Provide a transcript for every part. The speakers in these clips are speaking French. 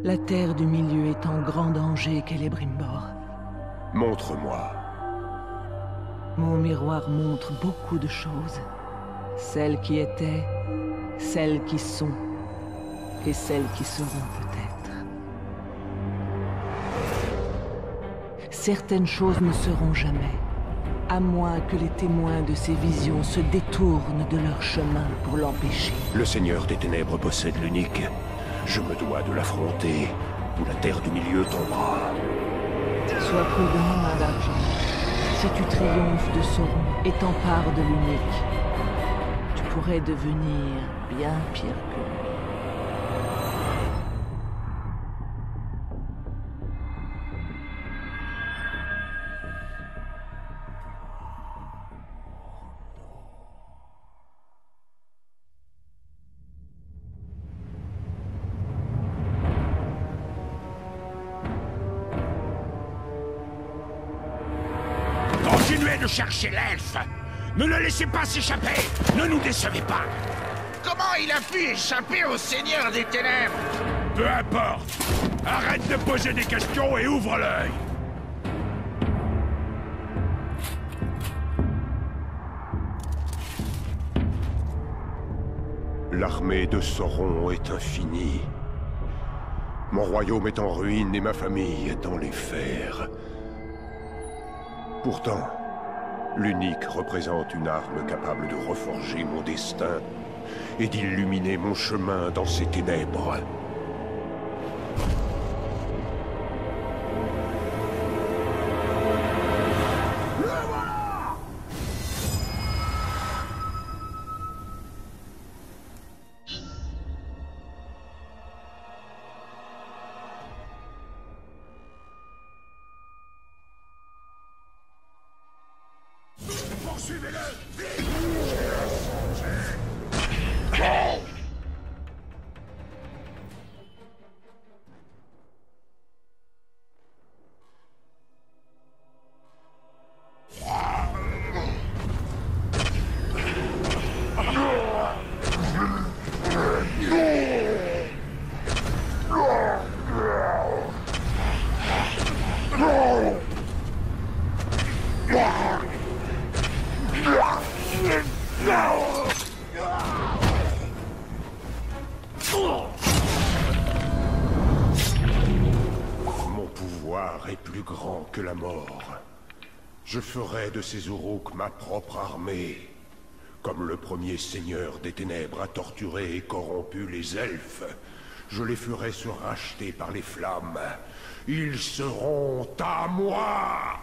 La Terre du Milieu est en grand danger, Celebrimbor. Montre-moi. Mon miroir montre beaucoup de choses. Celles qui étaient, celles qui sont, et celles qui seront peut-être. Certaines choses ne seront jamais, à moins que les témoins de ces visions se détournent de leur chemin pour l'empêcher. Le Seigneur des Ténèbres possède l'unique. Je me dois de l'affronter, ou la Terre du Milieu tombera. Sois prudent, main d'argent. Si tu triomphes de Sauron et t'empares de l'unique, tu pourrais devenir bien pire que lui. Continuez de chercher l'elfe. Ne le laissez pas s'échapper. Ne nous décevez pas. Comment il a pu échapper au Seigneur des Ténèbres? Peu importe. Arrête de poser des questions et ouvre l'œil. L'armée de Sauron est infinie. Mon royaume est en ruine et ma famille est dans les fers. Pourtant, l'unique représente une arme capable de reforger mon destin et d'illuminer mon chemin dans ces ténèbres. Poursuivez-le. Mon pouvoir est plus grand que la mort. Je ferai de ces Uruk ma propre armée. Comme le premier seigneur des ténèbres a torturé et corrompu les elfes, je les ferai se racheter par les flammes. Ils seront à moi!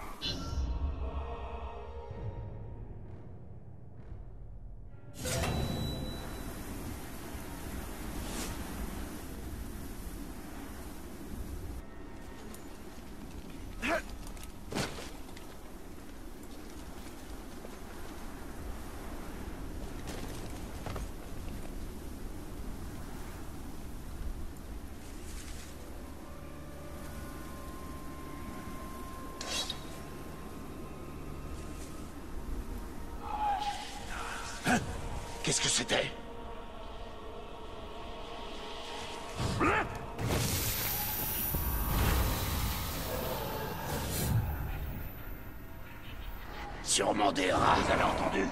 Qu'est-ce que c'était? Sûrement des rats, vous avez entendu?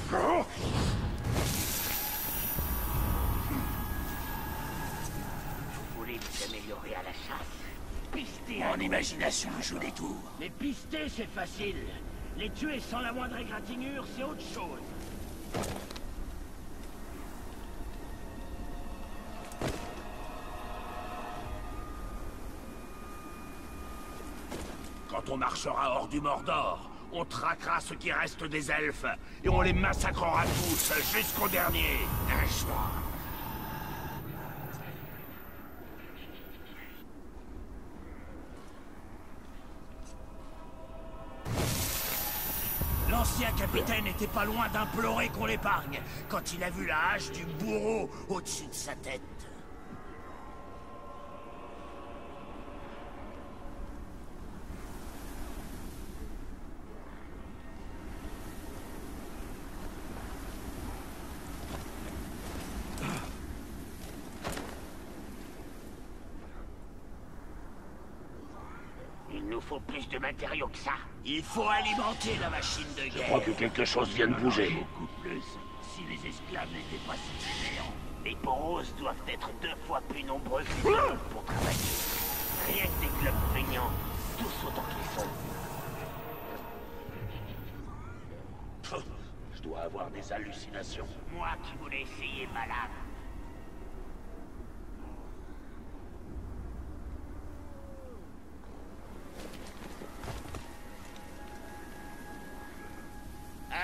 Vous voulez vous améliorer à la chasse? Pistez Mon imagination joue des tours. Mais pister, c'est facile. Les tuer sans la moindre égratignure, c'est autre chose. Quand on marchera hors du Mordor, on traquera ce qui reste des elfes, et on les massacrera tous, jusqu'au dernier. Un choix. L'ancien capitaine n'était pas loin d'implorer qu'on l'épargne, quand il a vu la hache du bourreau au-dessus de sa tête. nous faut plus de matériaux que ça. Il faut alimenter la machine de Je guerre. crois que quelque chose vient de bouger. Beaucoup plus. Si les esclaves n'étaient pas si fainéants. Les poros doivent être 2 fois plus nombreux que les autres pour travailler. Rien que des clubs feignants, tous autant qu'ils sont. Je dois avoir des hallucinations. Moi qui voulais essayer ma lame.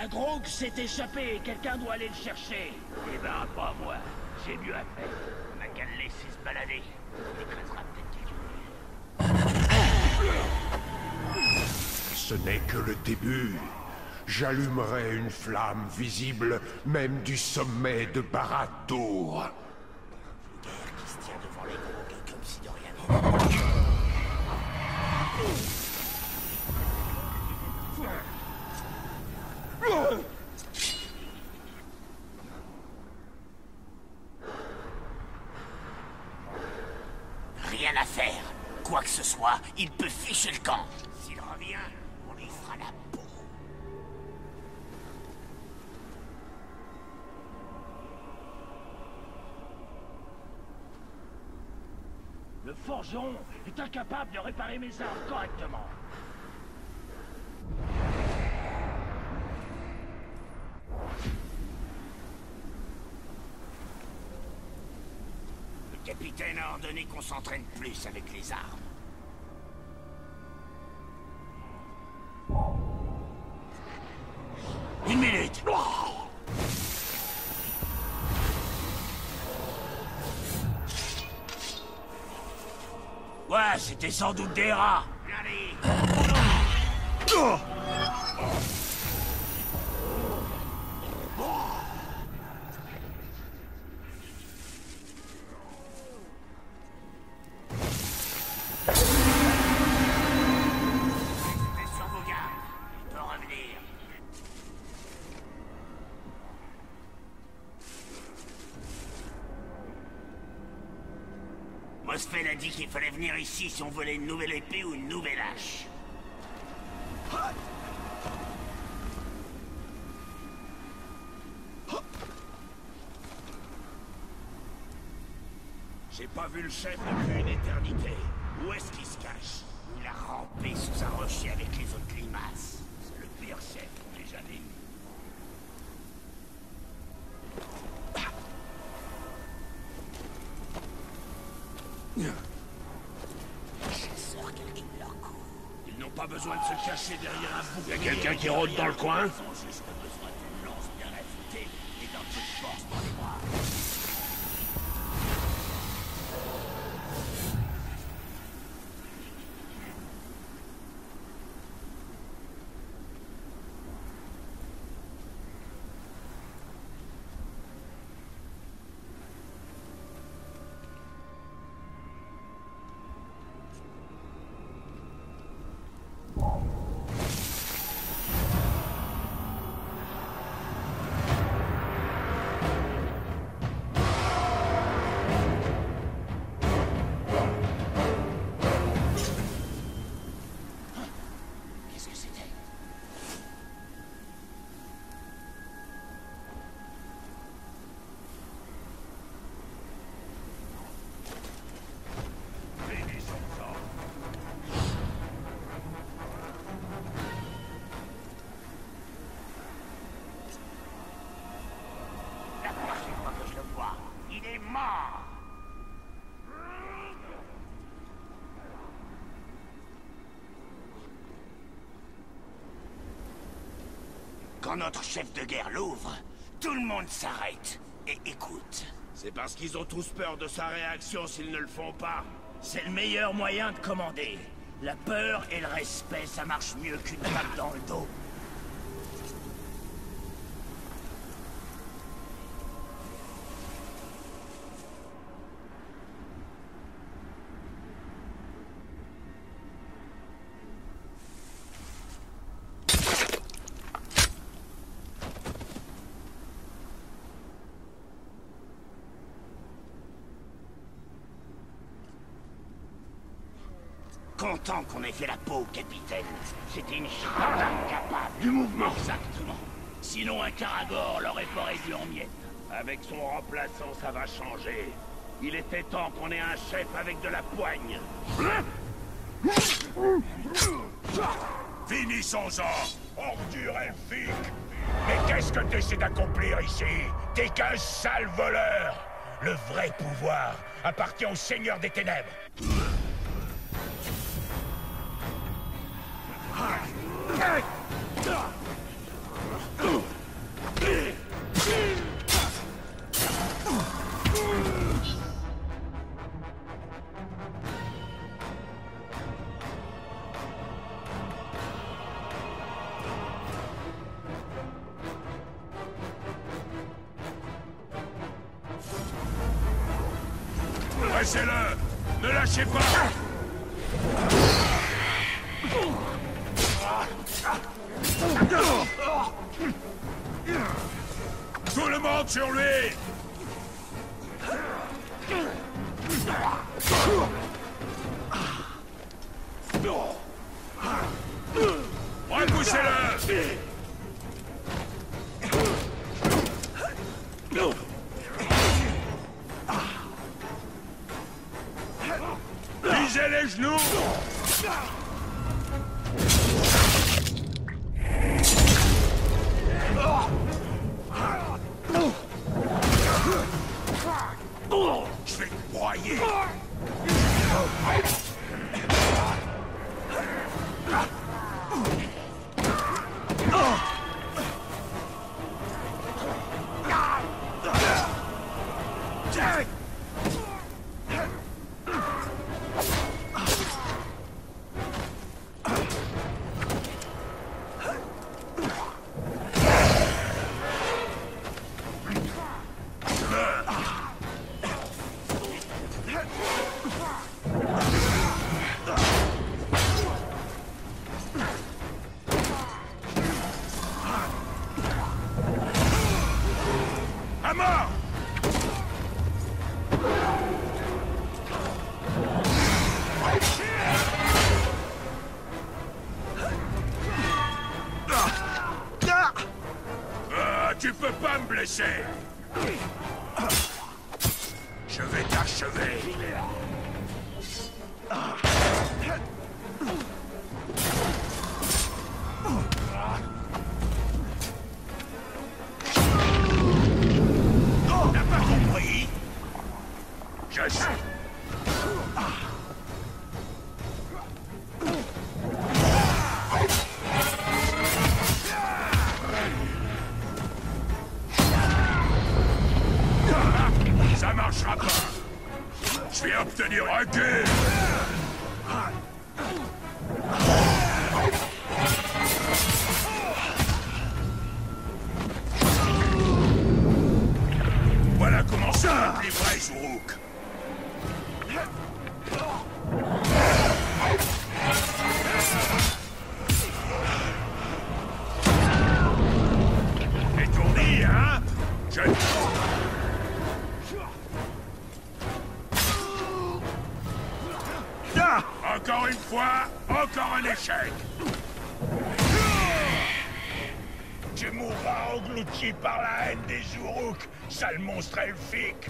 Un Grog s'est échappé et quelqu'un doit aller le chercher. Eh ben, pas moi. J'ai mieux à faire. On n'a qu'à le laisser se balader. Il écrasera peut-être quelqu'un. Ce n'est que le début. J'allumerai une flamme visible même du sommet de Barad-dûr. Guerre qui se tient devant les Grogs comme si de rien n'était. Rien à faire. Quoi que ce soit, il peut ficher le camp. S'il revient, on lui fera la peau. Le forgeron est incapable de réparer mes armes correctement. Le capitaine a ordonné qu'on s'entraîne plus avec les armes. Une minute. Ouais, c'était sans doute des rats. Allez. Restez sur vos gardes. Il peut revenir. Mosfell a dit qu'il fallait venir ici si on voulait une nouvelle épée ou une nouvelle hache. J'ai pas vu le chef depuis une éternité. Où est-ce qu'il se cache? Il a rampé sous un rocher avec les autres limaces. C'est le pire chef qu'on ait jamais eu. Chasseurs qui riment leur coup. Ils n'ont pas besoin de se cacher derrière un bouclier. Y a quelqu'un qui rôde dans le coin? Ils ont juste besoin d'une lance bien affûtée et d'un peu de force dans les bras. Qu'est-ce que c'était? Bénis son sang. La prochaine fois que je le vois, il est mort. Quand notre chef de guerre l'ouvre, tout le monde s'arrête et écoute. C'est parce qu'ils ont tous peur de sa réaction s'ils ne le font pas. C'est le meilleur moyen de commander. La peur et le respect, ça marche mieux qu'une tape dans le dos. content qu'on ait fait la peau, capitaine. C'était une charade incapable du mouvement. Exactement. Sinon, un Karagor l'aurait pas réduit en miettes. Avec son remplaçant, ça va changer. Il était temps qu'on ait un chef avec de la poigne. Finissons-en, ordure elfique. Mais qu'est-ce que t'essaies d'accomplir ici? T'es qu'un sale voleur. Le vrai pouvoir appartient au Seigneur des Ténèbres. Pressez-le! Ne lâchez pas! Tout le monde sur lui! Repoussez-le! Visez les genoux! Je vais te broyer! À mort! Tu peux pas me blesser! Je vais t'achever! T'as pas compris? Je sais! Ça marchera pas! Je vais obtenir un cul! Voilà comment ça les vrais Uruk! Étourdi, hein? Je... Encore une fois, encore un échec. Tu mourras englouti par la haine des Uruk, sale monstre elfique.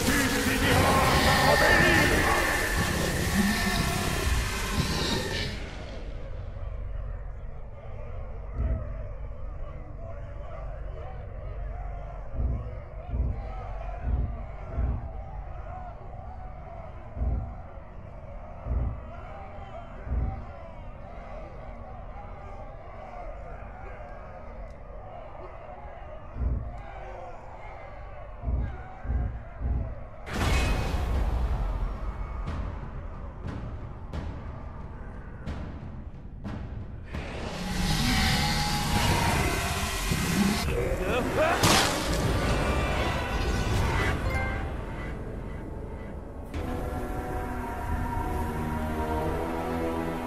Tu finiras embelli.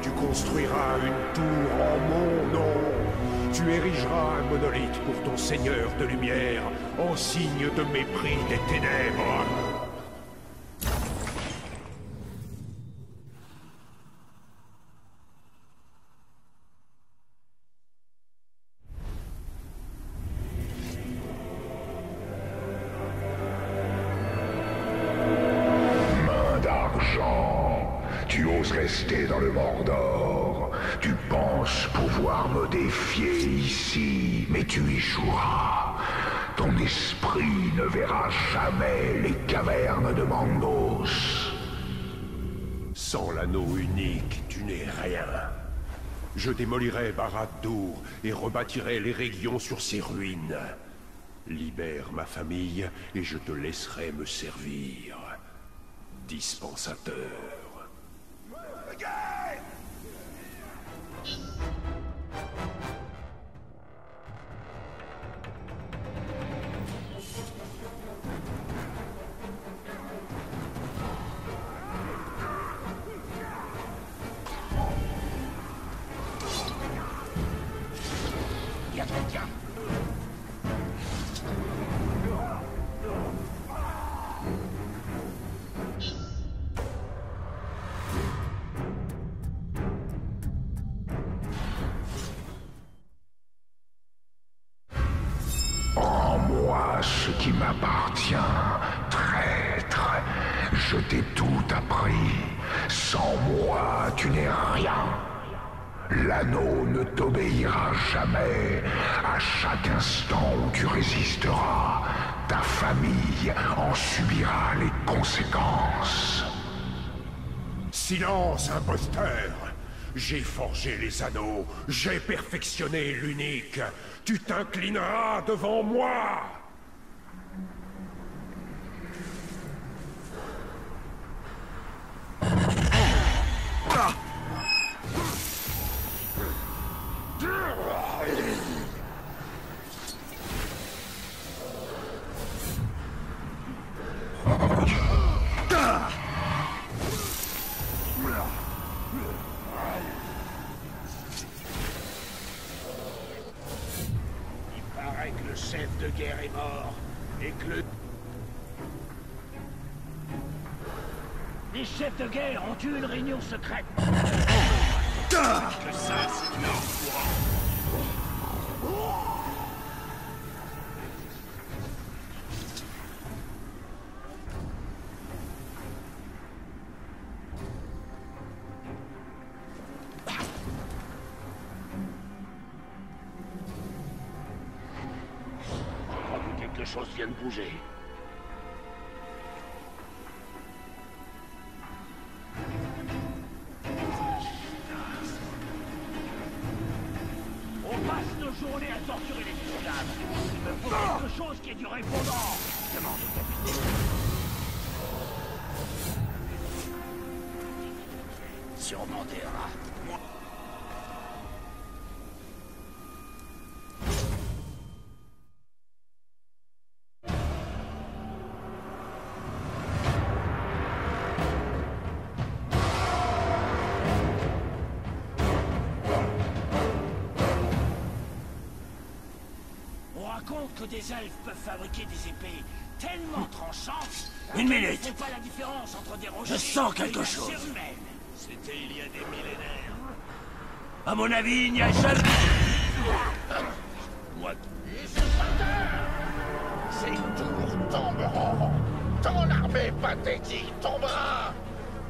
Tu construiras une tour en mon nom. Tu érigeras un monolithe pour ton seigneur de lumière, en signe de mépris des ténèbres. rester dans le Mordor. Tu penses pouvoir me défier ici, mais tu échoueras. Ton esprit ne verra jamais les cavernes de Mandos. Sans l'anneau unique, tu n'es rien. Je démolirai Barad-dûr et rebâtirai les régions sur ses ruines. Libère ma famille et je te laisserai me servir. Dispensateur. Il y a quelqu'un. Rends-moi ce qui m'appartient, traître. Je t'ai tout appris. Sans moi, tu n'es rien. L'anneau ne t'obéira jamais. À chaque instant où tu résisteras, ta famille en subira les conséquences. Silence, imposteur! J'ai forgé les anneaux, j'ai perfectionné l'unique. Tu t'inclineras devant moi! Il paraît que le chef de guerre est mort et que le... Les chefs de guerre ont eu une réunion secrète. Que ça, c'est du courant. Je crois que quelque chose vient de bouger. On passe nos journées à torturer les esclaves. Il me faut quelque chose qui ait du répondant. Demande au capitaine. Sûrement des rats. Moi. On raconte que des elfes peuvent fabriquer des épées tellement tranchantes. Une minute. Ils ne font pas la différence entre des rochers. Je sens et quelque la chose. chair humaine. C'était il y a des millénaires. À mon avis, il n'y a jamais... Moi, Ces tours tomberont. Ton armée pathétique tombera.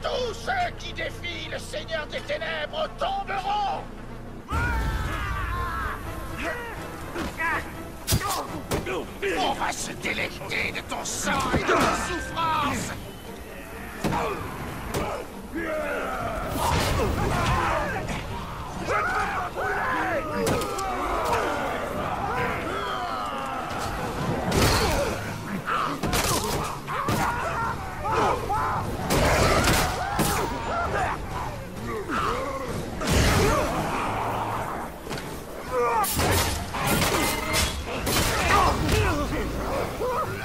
Tous ceux qui défient le Seigneur des Ténèbres tomberont. On va se délecter de ton sang et de ton souffrance.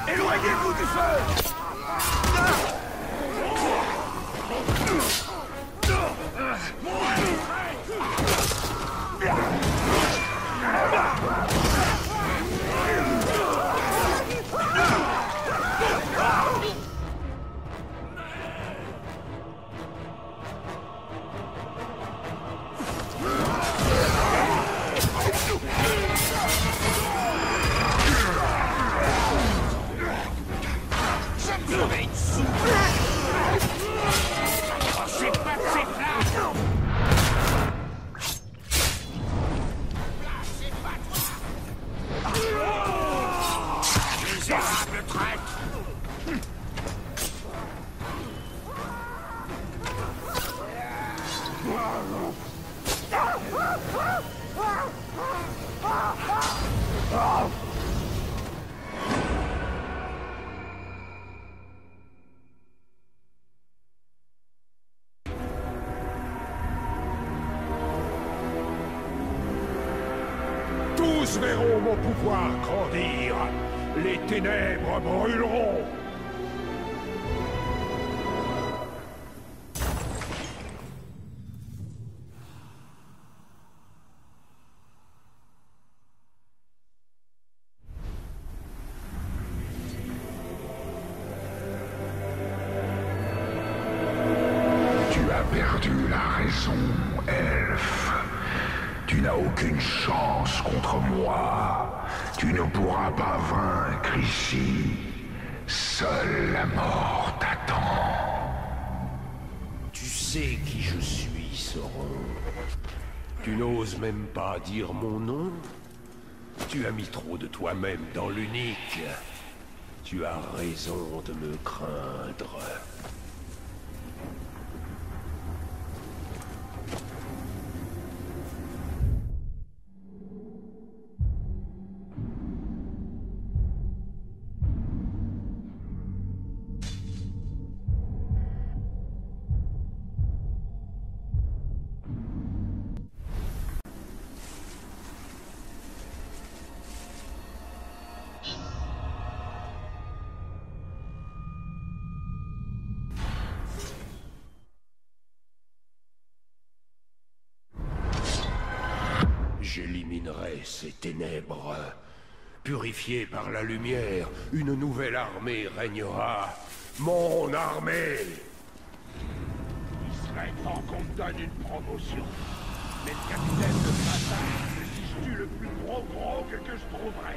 Éloignez-vous du feu! Je me ferai une soupe. Oh, c'est pas de ces flammes. verront mon pouvoir grandir. Les ténèbres brûleront. Perdu la raison, elfe. Tu n'as aucune chance contre moi. Tu ne pourras pas vaincre ici. Seule la mort t'attend. Tu sais qui je suis, Sauron. Tu n'oses même pas dire mon nom? Tu as mis trop de toi-même dans l'unique. Tu as raison de me craindre. J'éliminerai ces ténèbres. Purifié par la lumière, une nouvelle armée régnera. Mon armée! Il serait temps qu'on me donne une promotion. Mais le capitaine de Mata, si je tue le plus gros que je trouverai.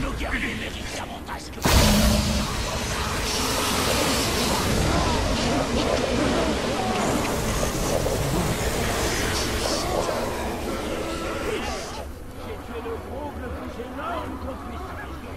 Nos guerriers méritent davantage que j'ai tué le groupe le plus énorme qu'on puisse imaginer.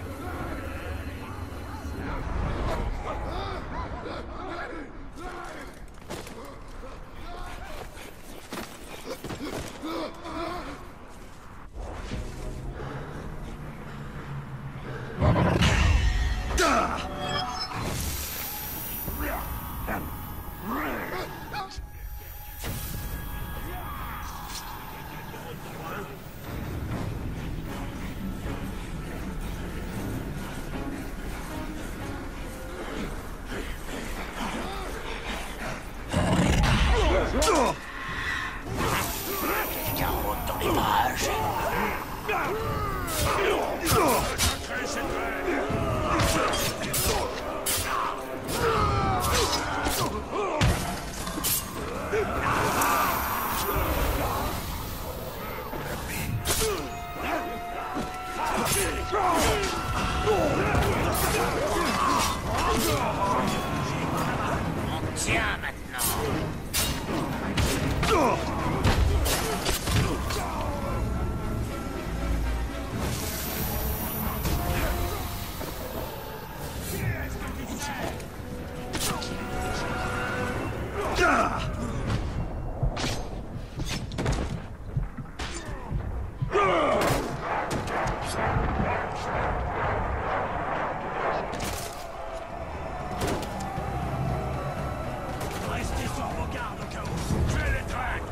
Quelqu'un rôde dans les parages. On tient maintenant. Restez sur vos gardes au cas où. Je les traque.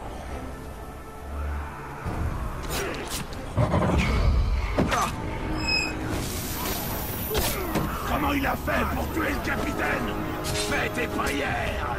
Comment il a fait pour tuer le capitaine? Fais tes prières.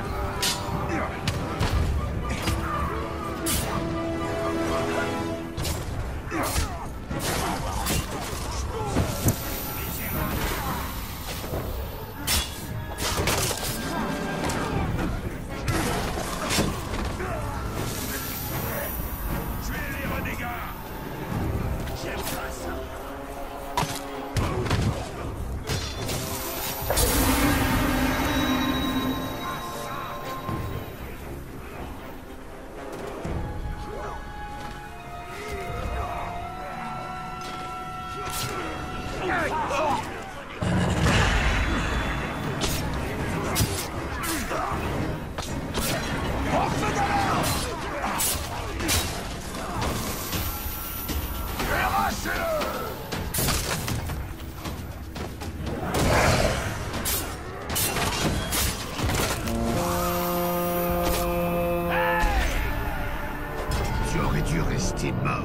Tu aurais dû rester mort.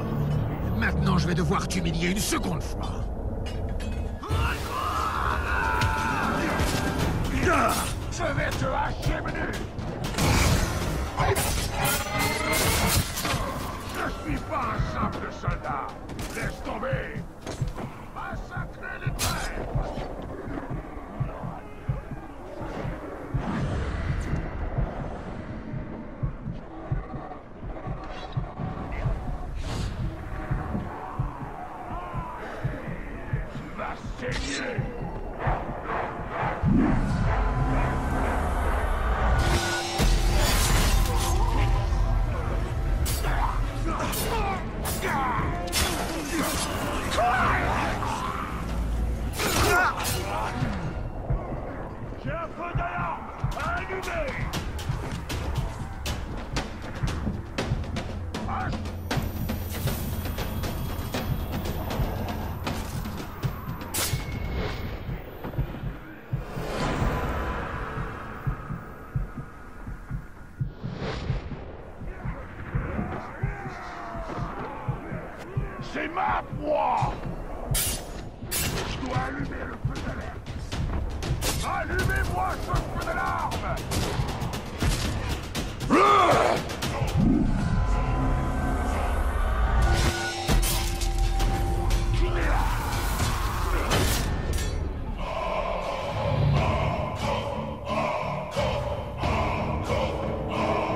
Maintenant, je vais devoir t'humilier une seconde fois. Je vais te hacher menu. Je suis pas un simple soldat. Laisse tomber. Massacrez les traîtres. Tu vas saigner. J'ai un feu d'alarme à allumer. C'est ma proie. Je dois allumer le feu d'alerte. Allumez-moi ce feu d'alarme.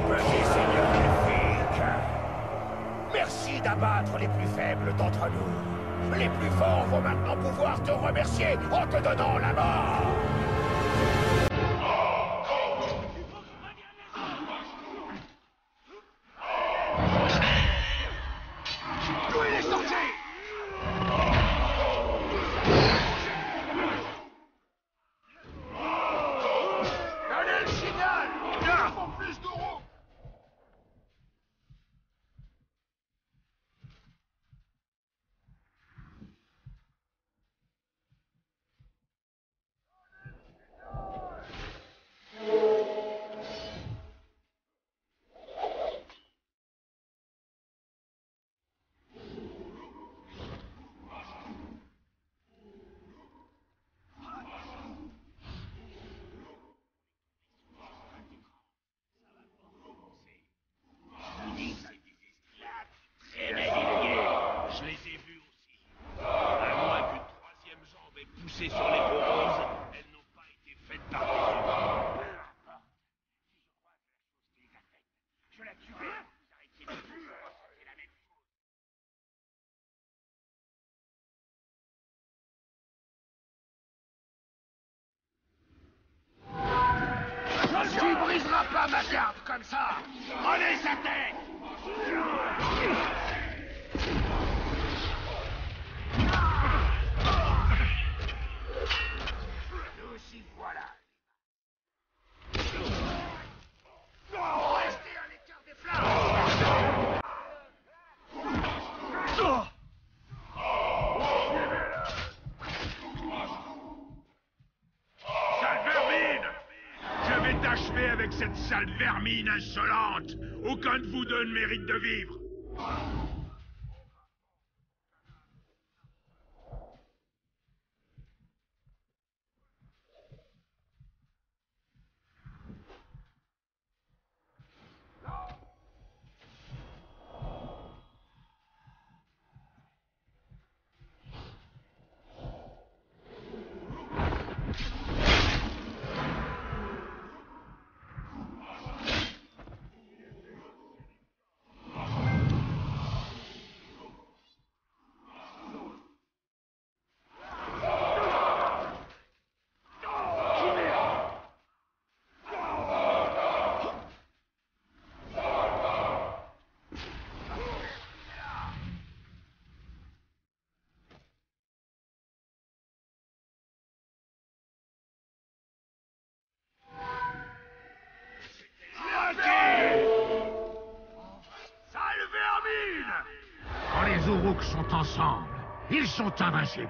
Petit seigneur elfique, merci d'abattre les plus faibles d'entre nous. Les plus forts vont maintenant pouvoir te remercier en te donnant la mort. D'où il est sorti? Donnez le signal! Viens! Mon fils de roue! Je les ai vus aussi. À moins qu'une troisième jambe ait poussé sur les peaux roses, elles n'ont pas été faites par des humains. Je la tuerai. Vous arrêtez de c'est la même chose. Tu briseras pas ma garde comme ça. Prenez sa tête. Nous aussi, voilà. Restez à l'écart des flammes. Sale vermine! Je vais t'achever avec cette sale vermine insolente. Aucun de vous deux ne mérite de vivre. sont ensemble, ils sont invincibles.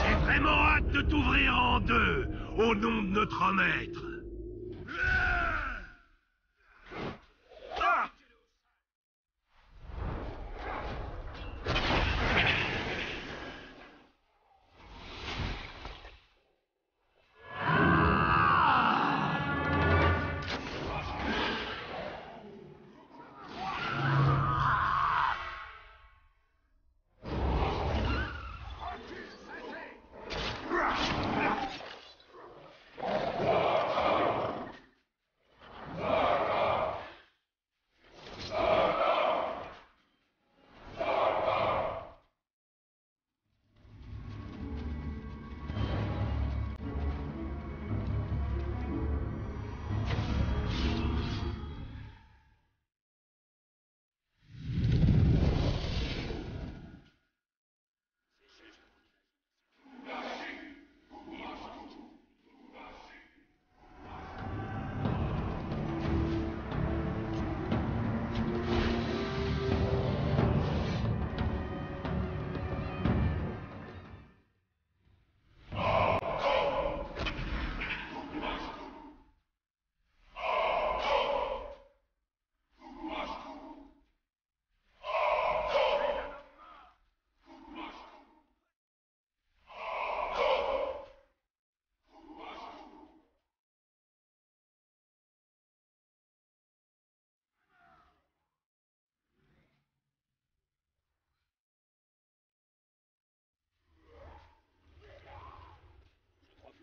J'ai vraiment hâte de t'ouvrir en deux, au nom de notre maître.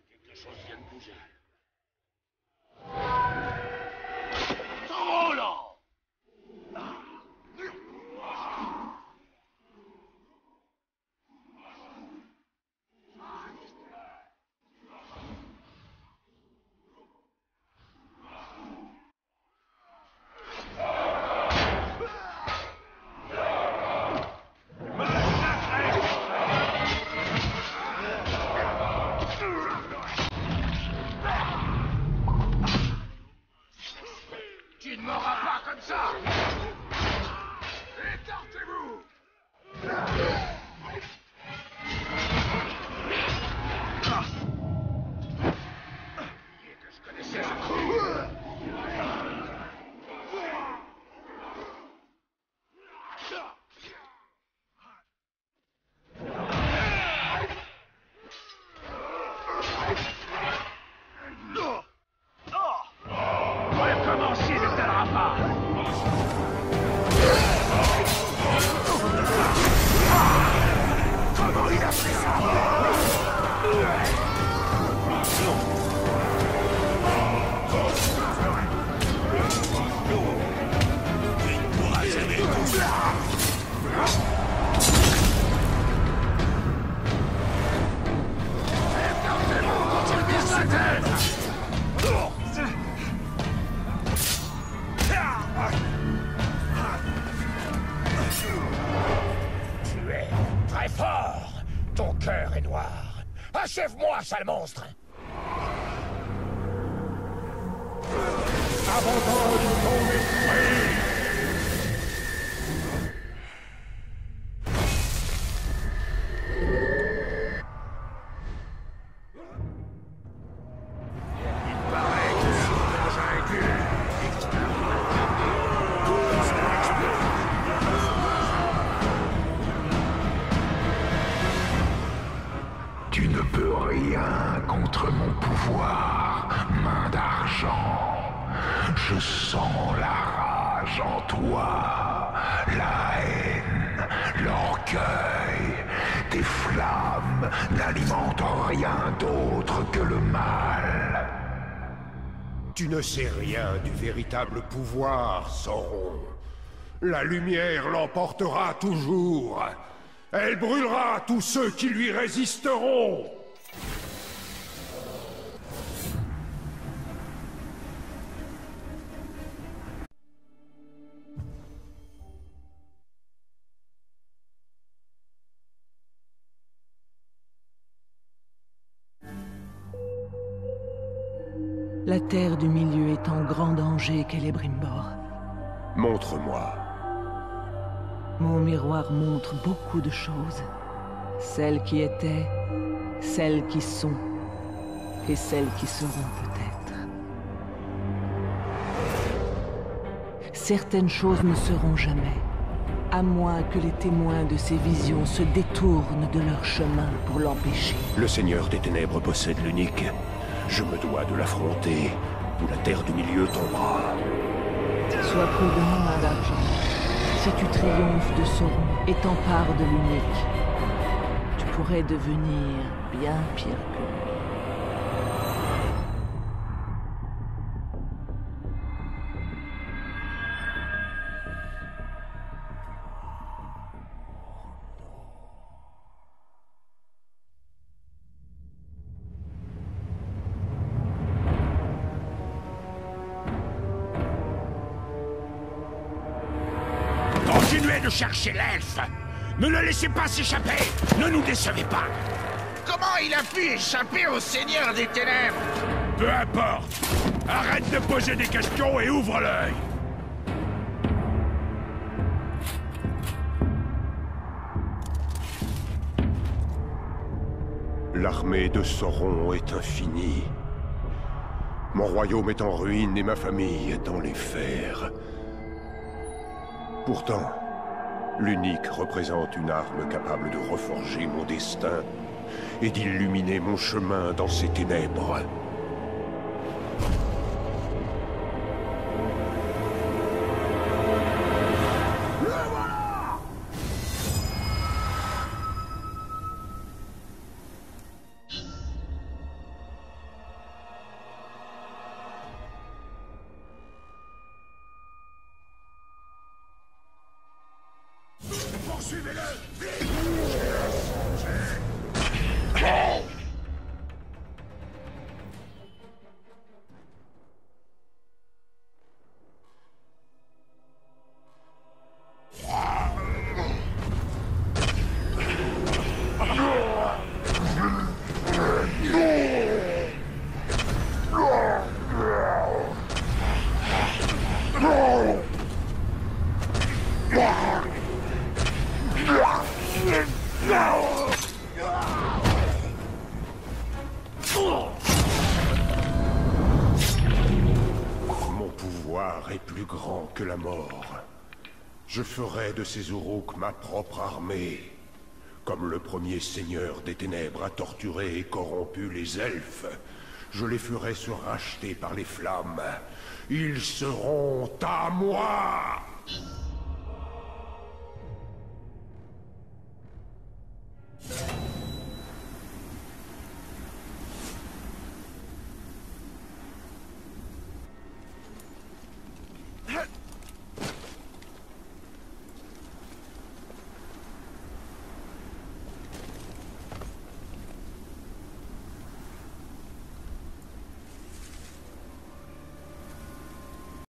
Quelque chose vient de bouger. Trop lent! Tu ne m'auras pas comme ça! Écartez-vous! Que je connaissais ce coup! Recommencer ne t'aidera pas! Comment il a fait ça? Il ne pourra jamais tout ça! Écartez-vous quand il vise sa tête! Tu es très fort. Ton cœur est noir. Achève-moi, sale monstre. Abandonne ton esprit. Tu ne peux rien contre mon pouvoir, main d'argent. Je sens la rage en toi, la haine, l'orgueil. Tes flammes n'alimentent rien d'autre que le mal. Tu ne sais rien du véritable pouvoir, Sauron. La lumière l'emportera toujours. Elle brûlera tous ceux qui lui résisteront. La Terre du Milieu est en grand danger, Celebrimbor. Montre-moi. Mon miroir montre beaucoup de choses. Celles qui étaient, celles qui sont, et celles qui seront peut-être. Certaines choses ne seront jamais, à moins que les témoins de ces visions se détournent de leur chemin pour l'empêcher. Le Seigneur des Ténèbres possède l'unique. Je me dois de l'affronter, ou la Terre du Milieu tombera. Sois prudent, main d'argent. Si tu triomphes de Sauron et t'empares de l'unique, tu pourrais devenir bien pire que lui. Continuez de chercher l'elfe. Ne le laissez pas s'échapper. Ne nous décevez pas. Comment il a pu échapper au Seigneur des Ténèbres? Peu importe. Arrête de poser des questions et ouvre l'œil. L'armée de Sauron est infinie. Mon royaume est en ruine et ma famille dans les fers. Pourtant, l'unique représente une arme capable de reforger mon destin et d'illuminer mon chemin dans ces ténèbres. Poursuivez-le! Mon pouvoir est plus grand que la mort. Je ferai de ces Uruk ma propre armée. Comme le premier seigneur des ténèbres a torturé et corrompu les elfes, je les ferai se racheter par les flammes. Ils seront à moi!